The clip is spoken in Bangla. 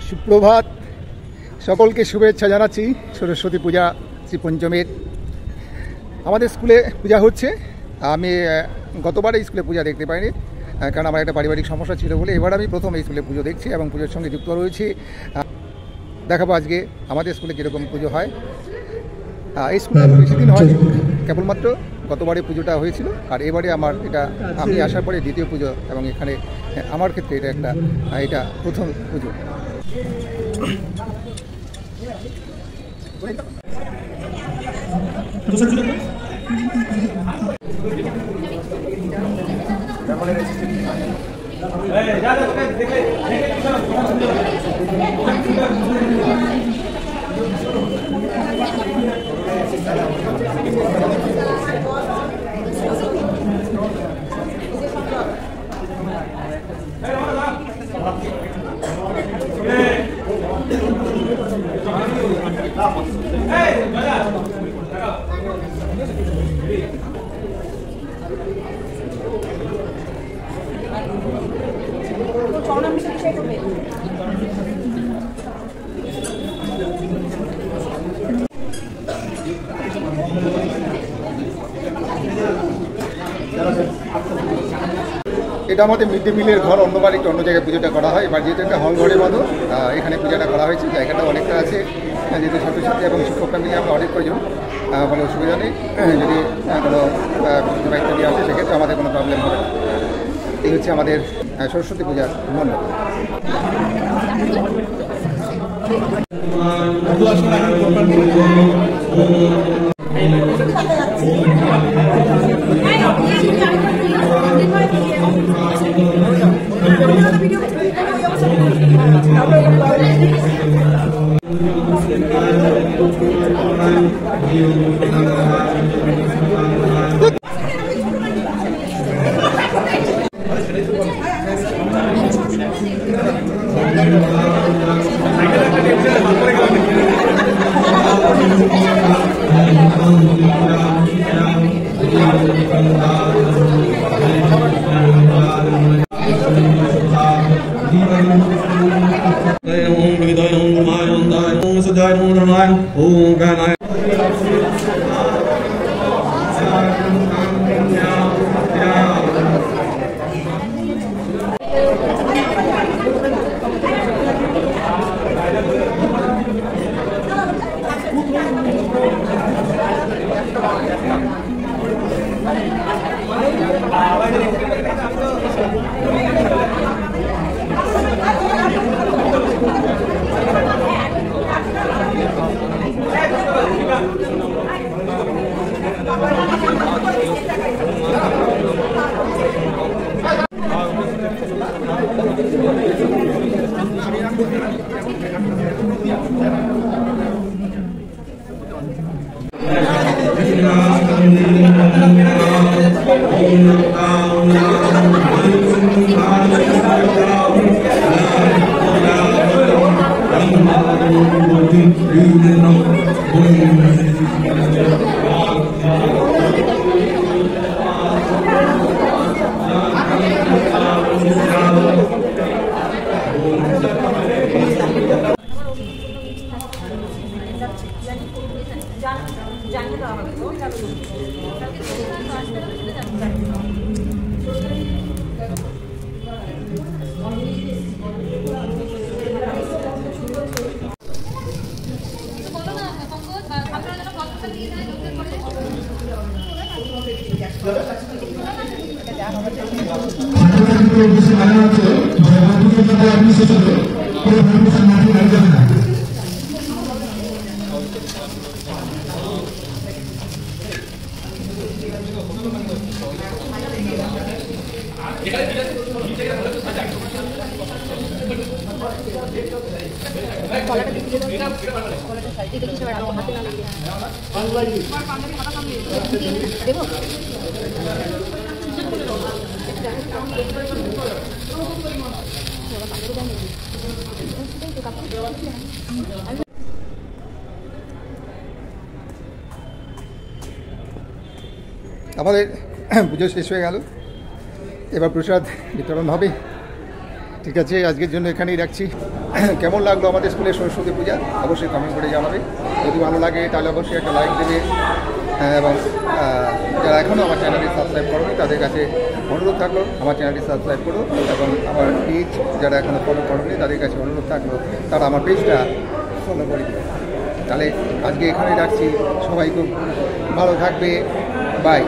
সুপ্রভাত, সকলকে শুভেচ্ছা জানাচ্ছি সরস্বতী পূজা শ্রী পঞ্চমের। আমাদের স্কুলে পূজা হচ্ছে। আমি গতবার এই স্কুলে পূজা দেখতে পাইনি, কারণ আমার একটা পারিবারিক সমস্যা ছিল বলে। এবার আমি প্রথম এই স্কুলে পুজো দেখছি এবং পুজোর সঙ্গে যুক্ত রয়েছি। দেখাবো আজকে আমাদের স্কুলে কীরকম পুজো হয়। এই স্কুলে বেশি দিন হয়নি, কেবলমাত্র গতবারে পুজোটা হয়েছিল, আর এবারে আমার এটা আমি আসার পরে দ্বিতীয় পুজো, এবং এখানে আমার ক্ষেত্রে এটা প্রথম পুজো। এটা আমাদের মিড ডে মিলের ঘর, অন্যবার একটু অন্য জায়গায় পুজোটা করা হয়। এবার যেহেতু একটা হল ঘরের মতো এখানে পূজাটা করা হয়েছে, জায়গাটা অনেকটা আছে, যেহেতু ছাত্রছাত্রী এবং শিক্ষকরা মিলে আমরা অনেক প্রয়োজন, কোনো অসুবিধা নেই। যদি কোনো ইত্যাদি আসে সেক্ষেত্রে আমাদের কোনো প্রবলেম হবে না। এই হচ্ছে আমাদের সরস্বতী পূজার মণ্ডপ। আমাদের পুজো শেষ হয়ে গেল, এবার প্রসাদ বিতরণ হবে। ঠিক আছে, আজকের জন্য এখানেই রাখছি। কেমন লাগলো আমাদের স্কুলে সরস্বতী পূজা অবশ্যই কমেন্ট করে জানাবে। যদি ভালো লাগে তাহলে অবশ্যই একটা লাইক দেবে, এবং যারা এখনও আমার চ্যানেলটি সাবস্ক্রাইব করোনি তাদের কাছে অনুরোধ থাকলো আমার চ্যানেলটি সাবস্ক্রাইব করো, এবং আমার পেজ যারা এখনও ফলো করোনি তাদের কাছে অনুরোধ থাকলো তারা আমার পেজটা ফলো করে দেবে। তাহলে আজকে এখানেই রাখছি, সবাই খুব ভালো থাকবে, বাই।